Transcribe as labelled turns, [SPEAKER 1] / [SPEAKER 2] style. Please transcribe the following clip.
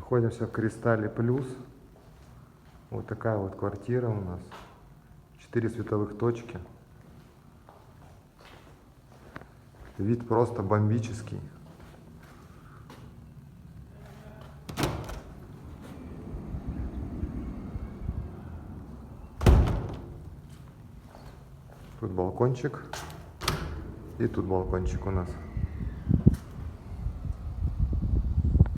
[SPEAKER 1] Находимся в Кристалле Плюс. Вот такая вот квартира у нас. 4 световых точки. Вид просто бомбический. Тут балкончик. И тут балкончик у нас.